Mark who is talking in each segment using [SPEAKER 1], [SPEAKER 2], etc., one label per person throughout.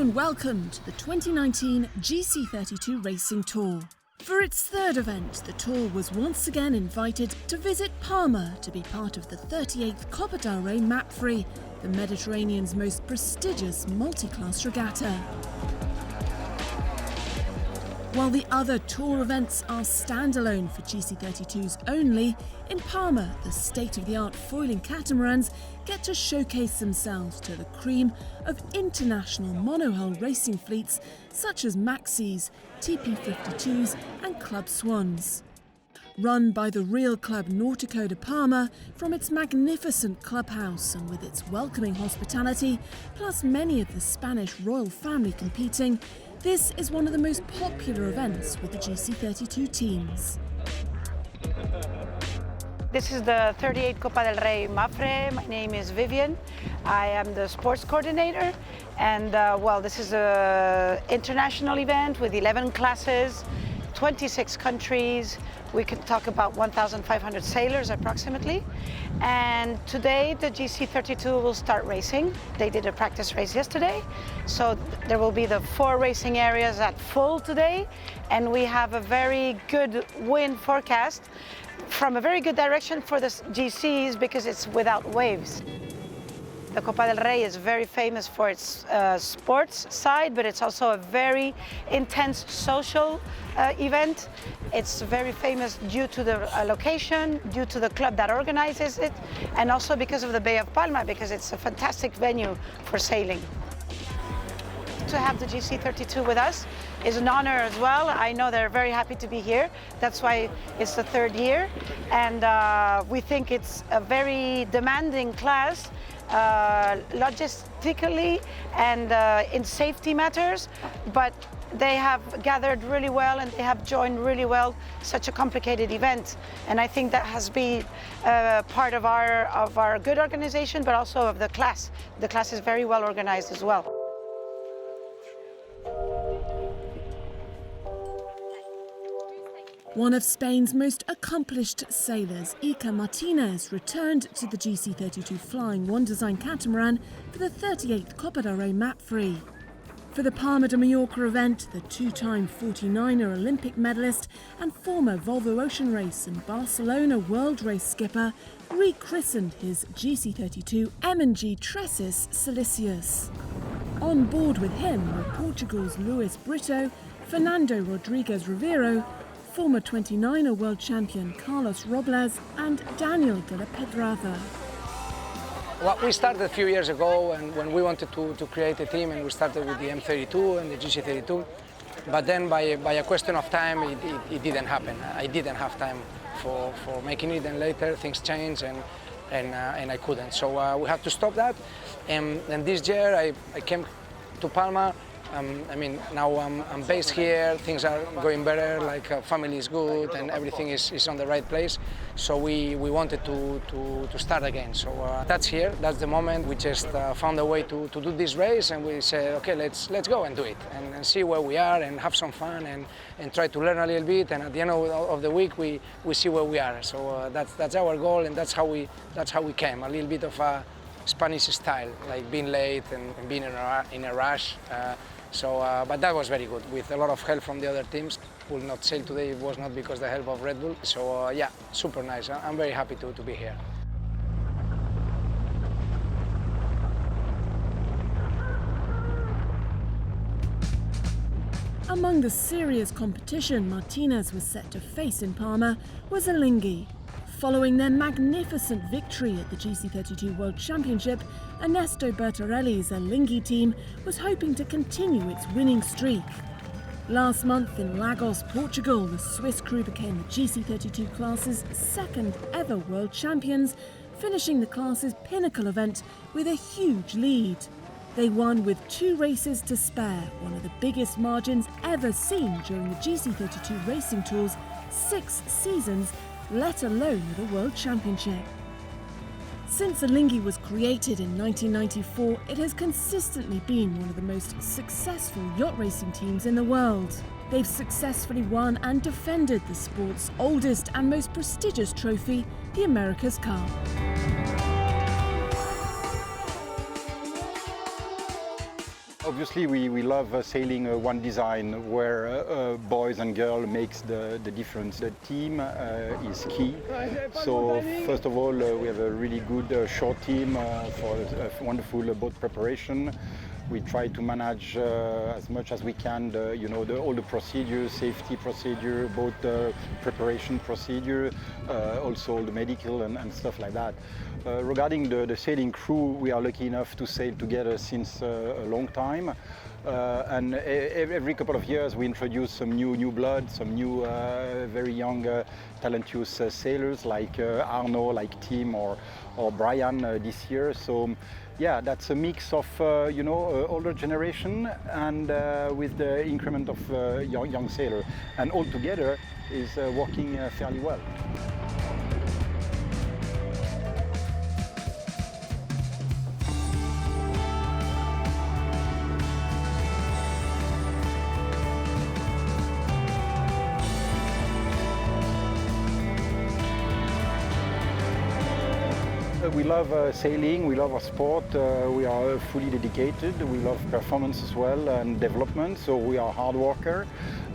[SPEAKER 1] and welcome to the 2019 GC32 Racing Tour. For its third event, the Tour was once again invited to visit Palma to be part of the 38th Copa del Rey MAPFRE, the Mediterranean's most prestigious multi-class regatta. While the other Tour events are standalone for GC32s only, in Palma, the state-of-the-art foiling catamarans get to showcase themselves to the cream of international monohull racing fleets such as Maxis, TP52s and Club Swans. Run by the real Club Nautico de Palma, from its magnificent clubhouse and with its welcoming hospitality, plus many of the Spanish royal family competing, this is one of the most popular events with the GC32 teams.
[SPEAKER 2] This is the 38th Copa del Rey MAPFRE. My name is Vivian. I am the sports coordinator, and this is an international event with 11 classes, 26 countries. We could talk about 1,500 sailors approximately. And today the GC32 will start racing. They did a practice race yesterday. So there will be the 4 racing areas at full today. And we have a very good wind forecast from a very good direction for the GCs because it's without waves. The Copa del Rey is very famous for its sports side, but it's also a very intense social event. It's very famous due to the location, due to the club that organizes it, and also because of the Bay of Palma, because it's a fantastic venue for sailing. To have the GC32 with us is an honor as well. I know they're very happy to be here. That's why it's the 3rd year. And we think it's a very demanding class, logistically and in safety matters, but they have gathered really well and they have joined really well such a complicated event. And I think that has been part of our good organization, but also of the class. The class is very well organized as well.
[SPEAKER 1] One of Spain's most accomplished sailors, Iker Martinez, returned to the GC32 Flying One Design catamaran for the 38th Copa del Rey MAPFRE. For the Palma de Mallorca event, the 2-time 49er Olympic medalist and former Volvo Ocean Race and Barcelona World Race skipper rechristened his GC32 M&G Tressis Silicius. On board with him were Portugal's Luis Brito, Fernando Rodriguez Rivero, former 29er world champion Carlos Robles and Daniel de la Pedraza.
[SPEAKER 3] Well, we started a few years ago and when we wanted to create a team, and we started with the M32 and the GC32, but then by a question of time it didn't happen. I didn't have time for making it, and later things changed and I couldn't. So we had to stop that, and this year I came to Palma. Now I'm based here, things are going better, like family is good and everything is on the right place. So we wanted to start again. So that's here, that's the moment. We just found a way to do this race, and we said, okay, let's go and do it and see where we are and have some fun and try to learn a little bit. And at the end of the week, we see where we are. So that's our goal, and that's how we came. A little bit of a Spanish style, like being late and being in a rush. But that was very good, with a lot of help from the other teams. Would not sail today, it was not because of the help of Red Bull. So yeah, super nice. I'm very happy to be here.
[SPEAKER 1] Among the serious competition Martinez was set to face in Palma was Alinghi. Following their magnificent victory at the GC32 World Championship, Ernesto Bertarelli's Alinghi team was hoping to continue its winning streak. Last month in Lagos, Portugal, the Swiss crew became the GC32 class's 2nd ever world champions, finishing the class's pinnacle event with a huge lead. They won with 2 races to spare, one of the biggest margins ever seen during the GC32 Racing Tour's 6 seasons, let alone with a World Championship. Since Alinghi was created in 1994, it has consistently been one of the most successful yacht racing teams in the world. They've successfully won and defended the sport's oldest and most prestigious trophy, the America's Cup.
[SPEAKER 4] Obviously, we love sailing one design where boys and girls makes the difference. The team is key. So first of all, we have a really good short team for a wonderful boat preparation. We try to manage as much as we can, all the procedures, safety procedure, boat preparation procedure, also all the medical and stuff like that. Regarding the sailing crew, we are lucky enough to sail together since a long time. And every couple of years we introduce some new blood, some new very young talentuous sailors like Arno, like Tim or Brian this year. So yeah, that's a mix of older generation and with the increment of young sailor, and all together is working fairly well. We love sailing, we love our sport, we are fully dedicated, we love performance as well and development, so we are hard worker,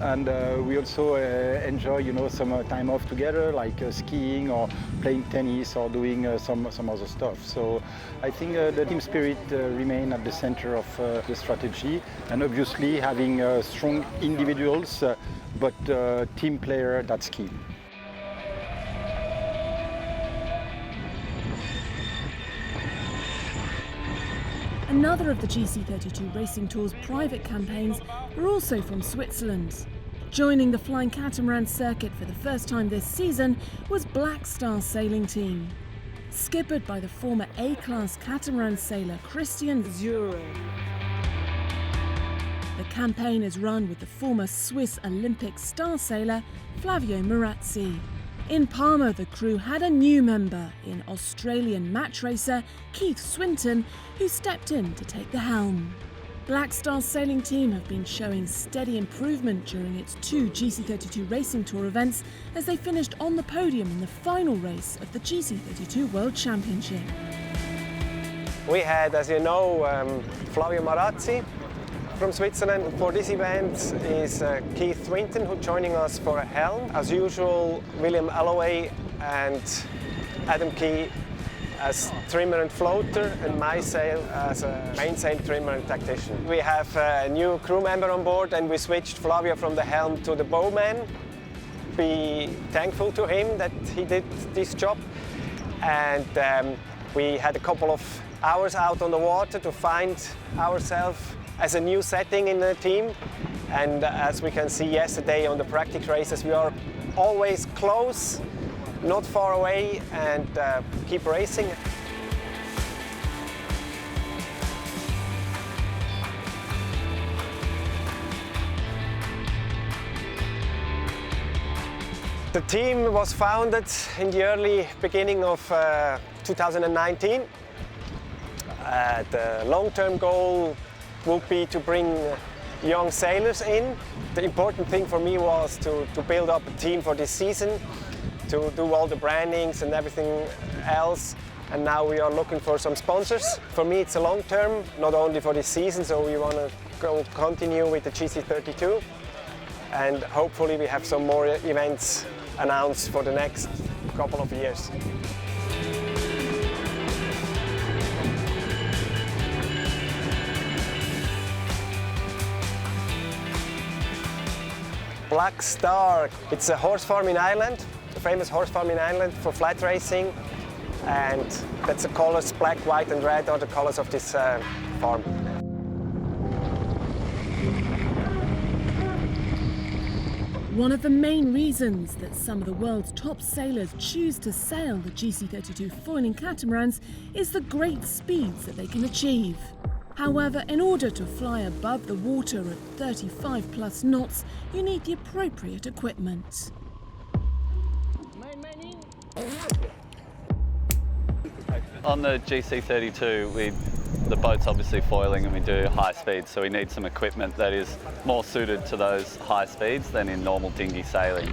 [SPEAKER 4] and we also enjoy some time off together, like skiing or playing tennis or doing some other stuff. So I think the team spirit remain at the center of the strategy, and obviously having strong individuals, but team player, that's key.
[SPEAKER 1] Another of the GC32 Racing Tour's private campaigns were also from Switzerland. Joining the flying catamaran circuit for the first time this season was Black Star Sailing Team. Skippered by the former A-class catamaran sailor Christian Zure. The campaign is run with the former Swiss Olympic star sailor Flavio Marazzi. In Palma, the crew had a new member in Australian match racer Keith Swinton, who stepped in to take the helm. Black Star Sailing Team have been showing steady improvement during its 2 GC32 Racing Tour events as they finished on the podium in the final race of the GC32 World Championship.
[SPEAKER 5] We had, as you know, Flavio Marazzi from Switzerland. For this event is Keith Swinton, who's joining us for a helm. As usual, William Alloway and Adam Key as trimmer and floater, and my sail as a mainsail trimmer and tactician. We have a new crew member on board, and we switched Flavio from the helm to the bowman. Be thankful to him that he did this job. And we had a couple of hours out on the water to find ourselves as a new setting in the team, and as we can see yesterday on the practice races, we are always close, not far away, and keep racing. The team was founded in the early beginning of 2019. The long-term goal would be to bring young sailors in. The important thing for me was to build up a team for this season, to do all the brandings and everything else. And now we are looking for some sponsors. For me, it's a long term, not only for this season, so we want to continue with the GC32. And hopefully we have some more events announced for the next couple of years. Black Star, it's a horse farm in Ireland, a famous horse farm in Ireland for flat racing, and that's the colors black, white and red are the colors of this farm.
[SPEAKER 1] One of the main reasons that some of the world's top sailors choose to sail the GC32 foiling catamarans is the great speeds that they can achieve. However, in order to fly above the water at 35 plus knots, you need the appropriate equipment.
[SPEAKER 6] On the GC32, the boat's obviously foiling and we do high speeds, so we need some equipment that is more suited to those high speeds than in normal dinghy sailing.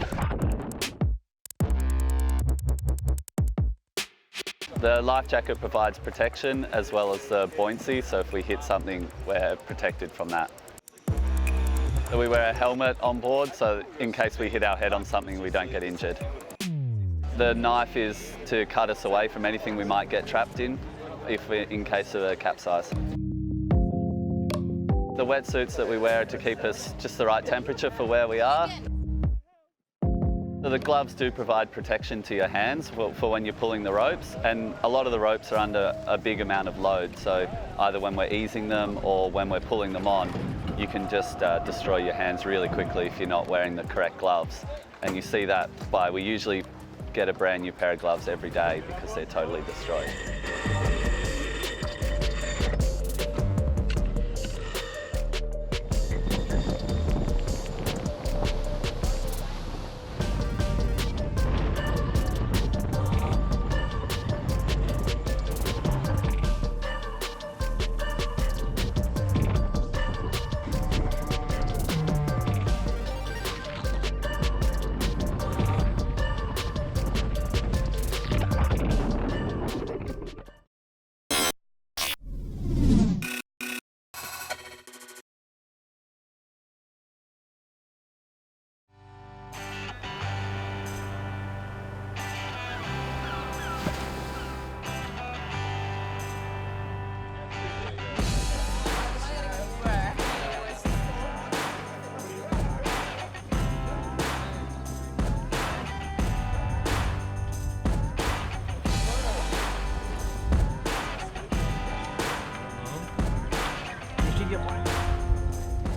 [SPEAKER 6] The life jacket provides protection as well as the buoyancy, so if we hit something, we're protected from that. So we wear a helmet on board, so in case we hit our head on something, we don't get injured. The knife is to cut us away from anything we might get trapped in, in case of a capsize. The wetsuits that we wear are to keep us just the right temperature for where we are. So the gloves do provide protection to your hands for when you're pulling the ropes, and a lot of the ropes are under a big amount of load, so either when we're easing them or when we're pulling them on, you can just destroy your hands really quickly if you're not wearing the correct gloves. And you see that we usually get a brand new pair of gloves every day because they're totally destroyed.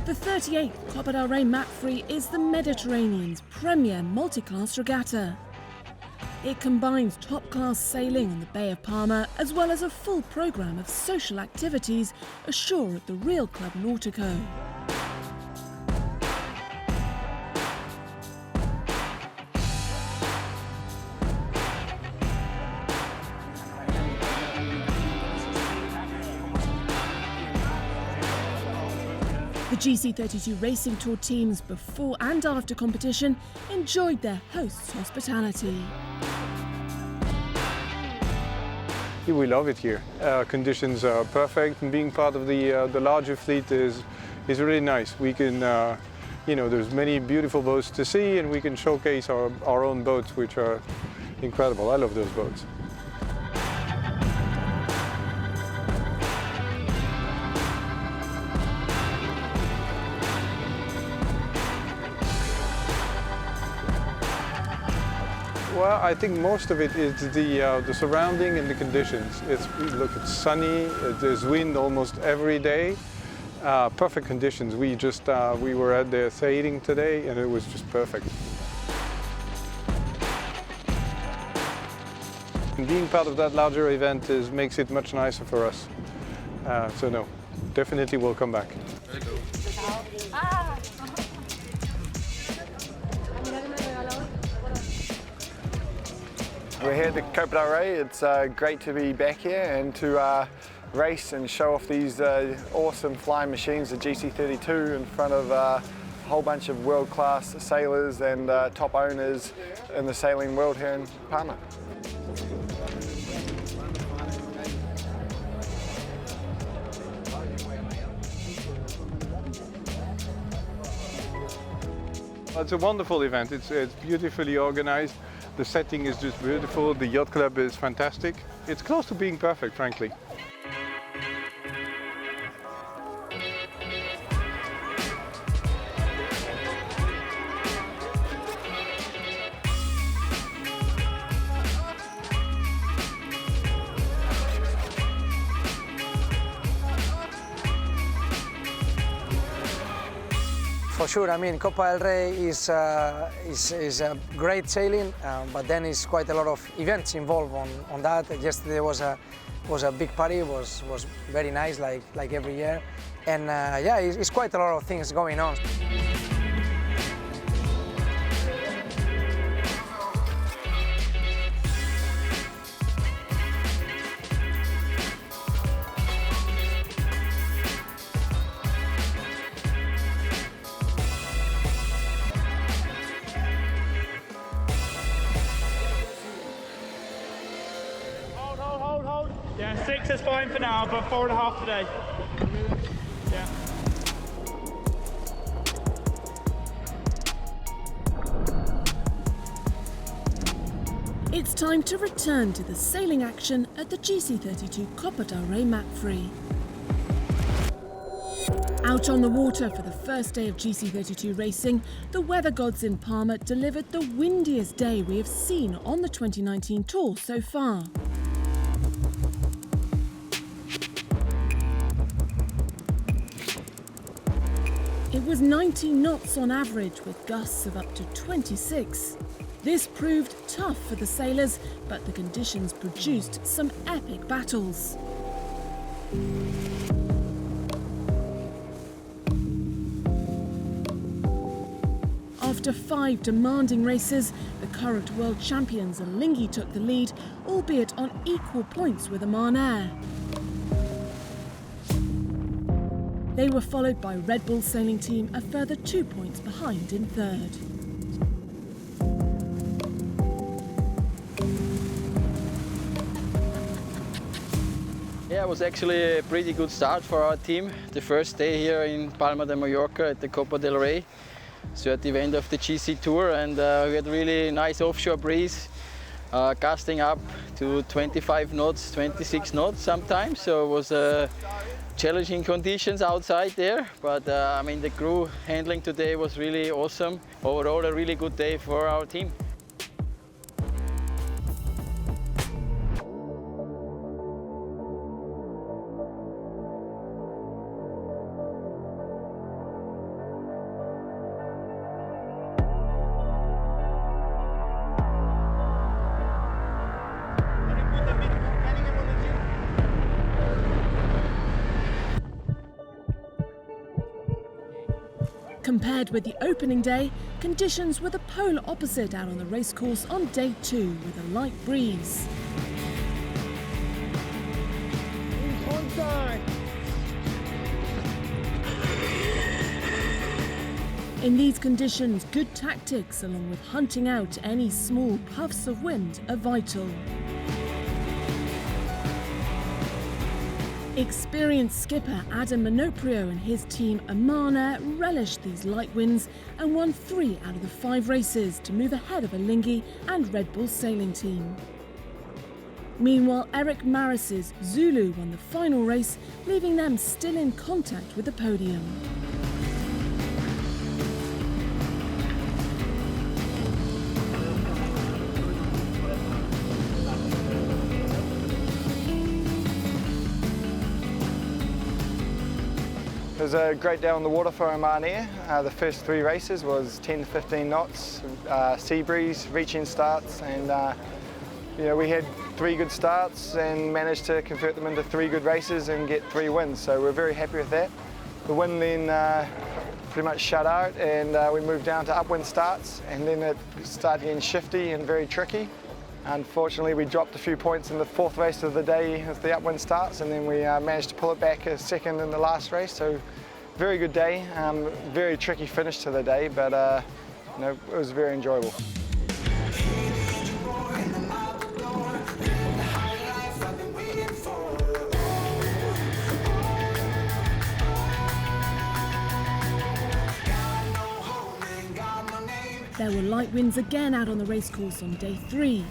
[SPEAKER 1] The 38th Copa del Rey MAPFRE is the Mediterranean's premier multi-class regatta. It combines top-class sailing on the Bay of Palma as well as a full programme of social activities ashore at the Real Club Nautico. The GC32 Racing Tour teams before and after competition enjoyed their host's hospitality.
[SPEAKER 7] We love it here. Conditions are perfect, and being part of the larger fleet is really nice. We can, there's many beautiful boats to see, and we can showcase our own boats, which are incredible. I love those boats. Well, I think most of it is the surrounding and the conditions. It's sunny, there's wind almost every day. Perfect conditions. We were out there sailing today and it was just perfect. And being part of that larger event makes it much nicer for us. So no, definitely we'll come back.
[SPEAKER 8] We're here at the Copa del Rey. It's great to be back here and to race and show off these awesome flying machines, the GC32, in front of a whole bunch of world-class sailors and top owners in the sailing world here in Palma.
[SPEAKER 7] It's a wonderful event. It's beautifully organized. The setting is just beautiful. The yacht club is fantastic. It's close to being perfect, frankly.
[SPEAKER 3] For sure, I mean, Copa del Rey is a great sailing, but then it's quite a lot of events involved on that. Yesterday was a big party, was very nice, like every year, and yeah, it's quite a lot of things going on.
[SPEAKER 9] Yeah, 6 is fine for now, but 4.5 today. Yeah.
[SPEAKER 1] It's time to return to the sailing action at the GC32 Copa del Rey MAPFRE. Out on the water for the first day of GC32 racing, the weather gods in Palma delivered the windiest day we have seen on the 2019 tour so far. It was 90 knots on average with gusts of up to 26. This proved tough for the sailors, but the conditions produced some epic battles. After 5 demanding races, the current world champions Alinghi took the lead, albeit on equal points with Oman Air. They were followed by Red Bull sailing team a further 2 points behind in third.
[SPEAKER 10] Yeah, it was actually a pretty good start for our team. The first day here in Palma de Mallorca at the Copa del Rey, so at the event of the GC Tour, and we had really nice offshore breeze, casting up to 25 knots, 26 knots sometimes, so it was challenging conditions outside there, but I mean the crew handling today was really awesome. Overall a really good day for our team.
[SPEAKER 1] Compared with the opening day, conditions were the polar opposite out on the racecourse on day 2 with a light breeze. In these conditions, good tactics along with hunting out any small puffs of wind are vital. Experienced skipper Adam Minoprio and his team Oman Air relished these light winds and won 3 out of the 5 races to move ahead of Alinghi and Red Bull sailing team. Meanwhile, Eric Maris's Zulu won the final race, leaving them still in contact with the podium.
[SPEAKER 8] It was a great day on the water for Oman Air. The first 3 races was 10 to 15 knots, sea breeze, reaching starts, and we had 3 good starts and managed to convert them into 3 good races and get 3 wins. So we're very happy with that. The wind then pretty much shut out, and we moved down to upwind starts, and then it started getting shifty and very tricky. Unfortunately, we dropped a few points in the 4th race of the day as the upwind starts, and then we managed to pull it back a second in the last race. So, very good day, very tricky finish to the day, but it was very enjoyable.
[SPEAKER 1] There were light winds again out on the racecourse on day 3.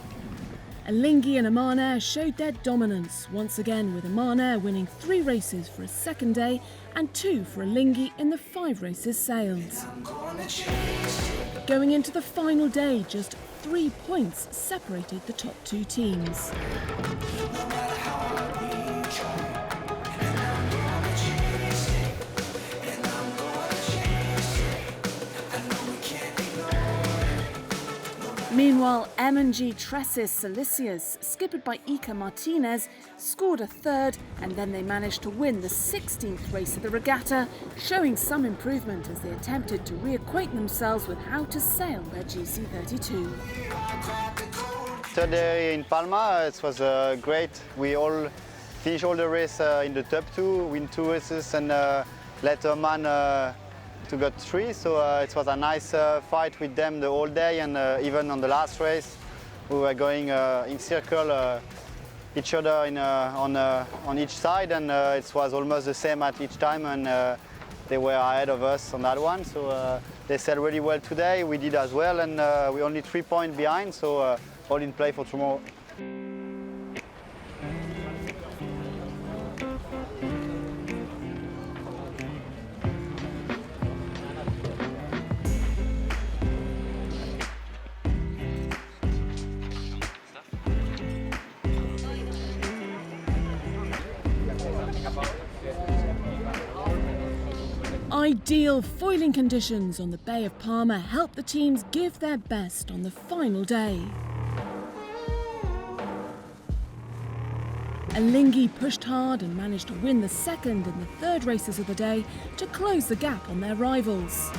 [SPEAKER 1] Alinghi and Oman Air showed their dominance, once again with Oman Air winning 3 races for a second day and 2 for Alinghi in the 5 races sailed. Going into the final day, just 3 points separated the top 2 teams. Meanwhile, M&G Tressis Silicius, skippered by Iker Martinez, scored a 3rd, and then they managed to win the 16th race of the regatta, showing some improvement as they attempted to reacquaint themselves with how to sail their GC32.
[SPEAKER 11] Today in Palma, it was great. We all finished all the race in the top 2, win 2 races, and let Oman to got 3, so it was a nice fight with them the whole day, and even on the last race we were going in circle each other on each side, and it was almost the same at each time, and they were ahead of us on that one. So they sailed really well today. We did as well, and we're only 3 points behind, so all in play for tomorrow.
[SPEAKER 1] Ideal foiling conditions on the Bay of Palma helped the teams give their best on the final day. Alinghi pushed hard and managed to win the second and the third races of the day to close the gap on their rivals.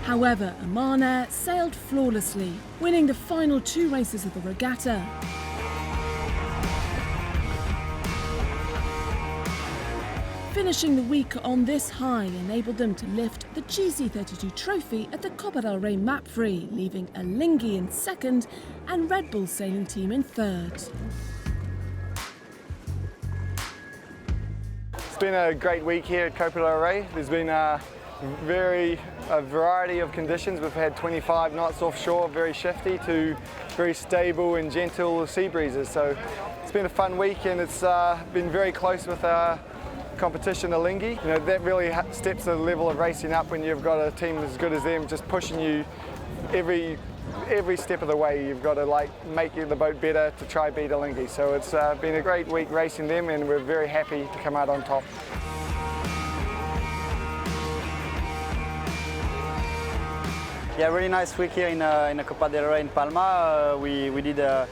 [SPEAKER 1] However, Oman Air sailed flawlessly, winning the final 2 races of the regatta. Finishing the week on this high enabled them to lift the GC32 trophy at the Copa del Rey MAPFRE, leaving Alinghi in second and Red Bull sailing team in third.
[SPEAKER 8] It's been a great week here at Copa del Rey. There's been a variety of conditions. We've had 25 knots offshore, very shifty, to very stable and gentle sea breezes. So it's been a fun week, and it's been very close with our competition, Alinghi. You know, that really steps the level of racing up when you've got a team as good as them, just pushing you every step of the way. You've got to make the boat better to try beat Alinghi. So it's been a great week racing them, and we're very happy to come out on top.
[SPEAKER 11] Yeah, really nice week here in the Copa del Rey in Palma. We did a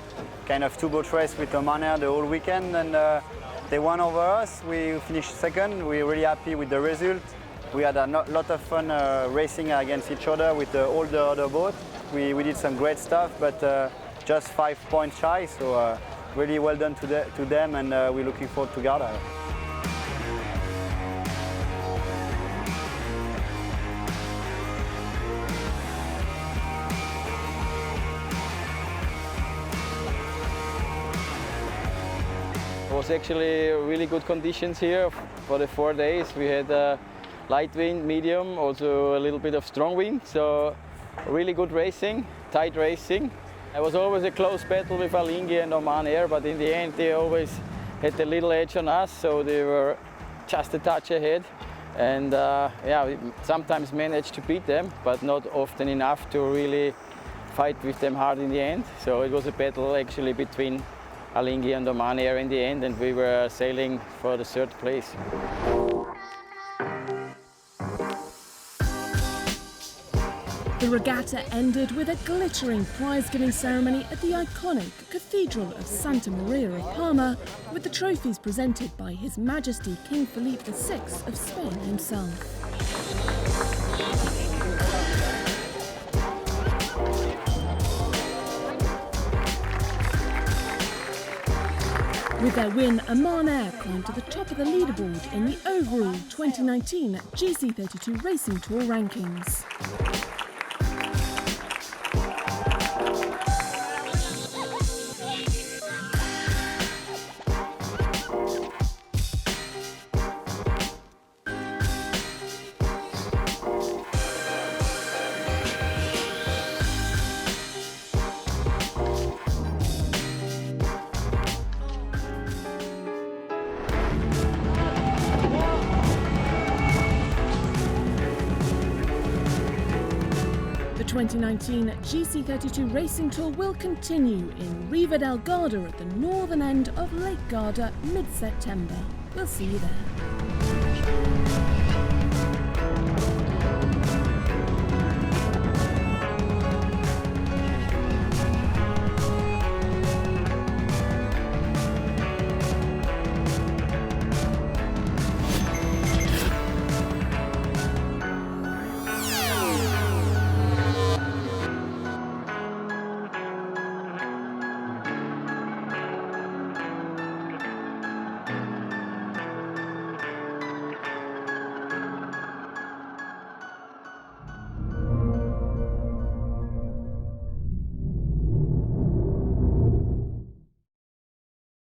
[SPEAKER 11] kind of 2-boat race with Oman Air the whole weekend, and they won over us. We finished second. We're really happy with the result. We had a lot of fun racing against each other with all the other boats. We did some great stuff, but just 5 points shy, so really well done to them, and we're looking forward to Garda.
[SPEAKER 10] It was actually really good conditions here for the 4 days. We had light wind, medium, also a little bit of strong wind, so really good racing, tight racing. It was always a close battle with Alinghi and Oman Air, but in the end they always had a little edge on us, so they were just a touch ahead. And yeah, we sometimes managed to beat them, but not often enough to really fight with them hard in the end. So it was a battle actually between Alinghi and Oman Air in the end, and we were sailing for the 3rd place.
[SPEAKER 1] The regatta ended with a glittering prize-giving ceremony at the iconic Cathedral of Santa Maria of Palma, with the trophies presented by His Majesty King Philippe VI of Spain himself. With their win, Oman Air climbed to the top of the leaderboard in the overall 2019 GC32 Racing Tour rankings. The 2019 GC32 Racing Tour will continue in Riva del Garda at the northern end of Lake Garda mid-September. We'll see you there.